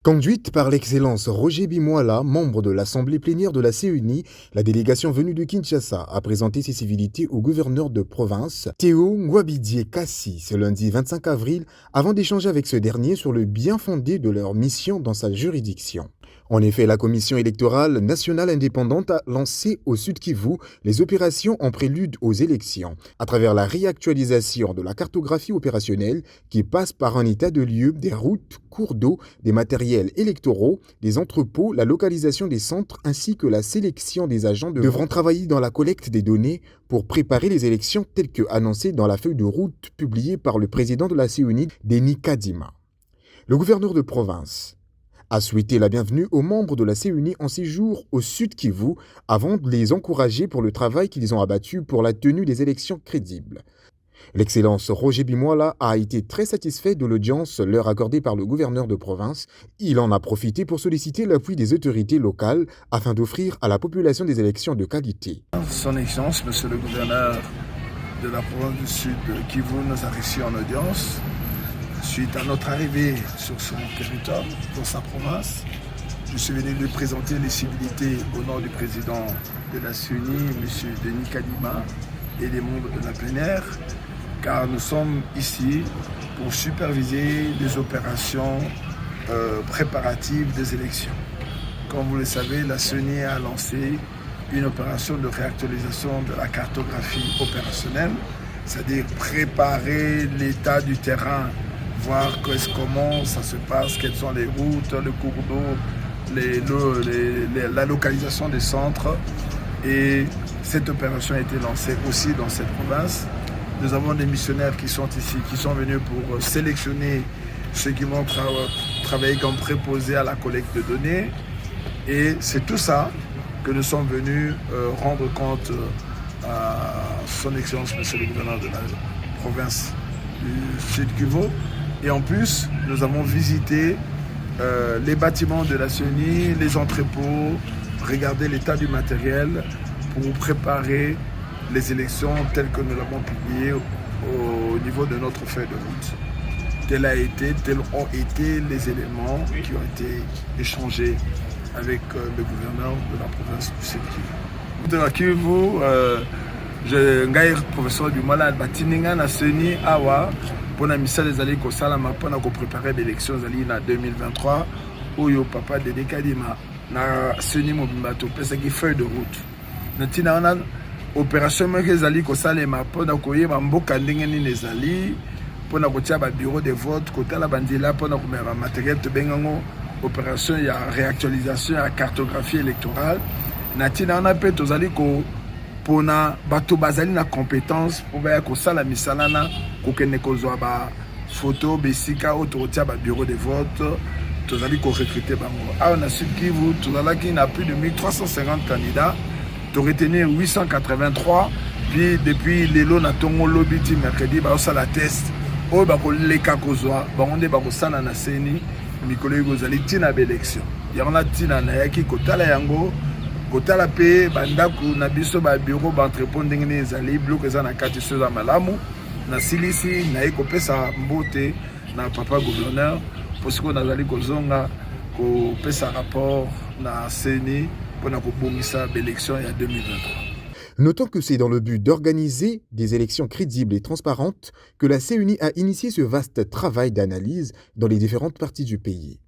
Conduite par l'excellence Roger Bimoala, membre de l'Assemblée plénière de la CENI, la délégation venue de Kinshasa a présenté ses civilités au gouverneur de province, Théo Ngwabidie Kassi, ce lundi 25 avril, avant d'échanger avec ce dernier sur le bien fondé de leur mission dans sa juridiction. En effet, la Commission électorale nationale indépendante a lancé au Sud Kivu les opérations en prélude aux élections, à travers la réactualisation de la cartographie opérationnelle qui passe par un état de lieu des routes, cours d'eau, des matériels électoraux, des entrepôts, la localisation des centres ainsi que la sélection des agents devront travailler dans la collecte des données pour préparer les élections telles que annoncées dans la feuille de route publiée par le président de la CENI, Denis Kadima. Le gouverneur de province a souhaité la bienvenue aux membres de la CENI en séjour au Sud Kivu avant de les encourager pour le travail qu'ils ont abattu pour la tenue des élections crédibles. L'excellence Roger Bimoala a été très satisfait de l'audience leur accordée par le gouverneur de province. Il en a profité pour solliciter l'appui des autorités locales afin d'offrir à la population des élections de qualité. Son Excellence, Monsieur le gouverneur de la province du Sud Kivu nous a reçus en audience suite à notre arrivée sur son territoire, dans sa province. Je suis venu lui présenter les civilités au nom du président de la CENI, M. Denis Kadima, et des membres de la plénière, car nous sommes ici pour superviser les opérations préparatives des élections. Comme vous le savez, la CENI a lancé une opération de réactualisation de la cartographie opérationnelle, c'est-à-dire préparer l'état du terrain, voir comment ça se passe, quelles sont les routes, le cours d'eau, la localisation des centres. Et cette opération a été lancée aussi dans cette province. Nous avons des missionnaires qui sont ici, qui sont venus pour sélectionner ceux qui vont travailler comme préposés à la collecte de données. Et c'est tout ça que nous sommes venus rendre compte à son Excellence, Monsieur le gouverneur de la province du Sud Kivu. Et en plus, nous avons visité les bâtiments de la CENI, les entrepôts, regarder l'état du matériel pour préparer les élections telles que nous l'avons publiées au niveau de notre feuille de route. Tels ont été les éléments qui ont été échangés avec le gouverneur de la province du Sud Kivu. De la Kivu, je suis professeur du malade, Batininga na CENI awa. Pour la mission des alliés Kosalama, pour préparer l'élection en 2023, où le papa de Dekadima na CENI Mobimbato, parce qu'il feuille de route. Nous avons une opération que alliés Kosalama, pour nous mboka ndengeni les alliés, pour nous un bureau de vote, côté la bandila, pour nous un matériel de bengango, opération il y a réactualisation, il y a cartographie électorale. Nous avons tous alliés pour na bato bazali na compétence pour ba ko sala misalana ko kene ko zwa ba photo besika autorotia ba bureau de vote tozali ko recruter bango a on a Sud Kivu tozalaki na plus de 1350 candidats to retenir 883 puis depuis lelo na tongo lobiti mercredi ba sala test o ba ko leka ko zwa ba onde ba ko sala na CENI mikolo yozali tina ba élection yana tina na yaki ko tala yango kotala pe bandaku na biso ba bureau ba entrepôt ndenge ezali bloc eza na kati soza malamu na silisi na ekopesa mbote na papa gouverneur posiko nazali kozonga kopesa rapport na CENI pona kobongisa l'élection ya 2023. Notons que c'est dans le but d'organiser des élections crédibles et transparentes que la CENI a initié ce vaste travail d'analyse dans les différentes parties du pays.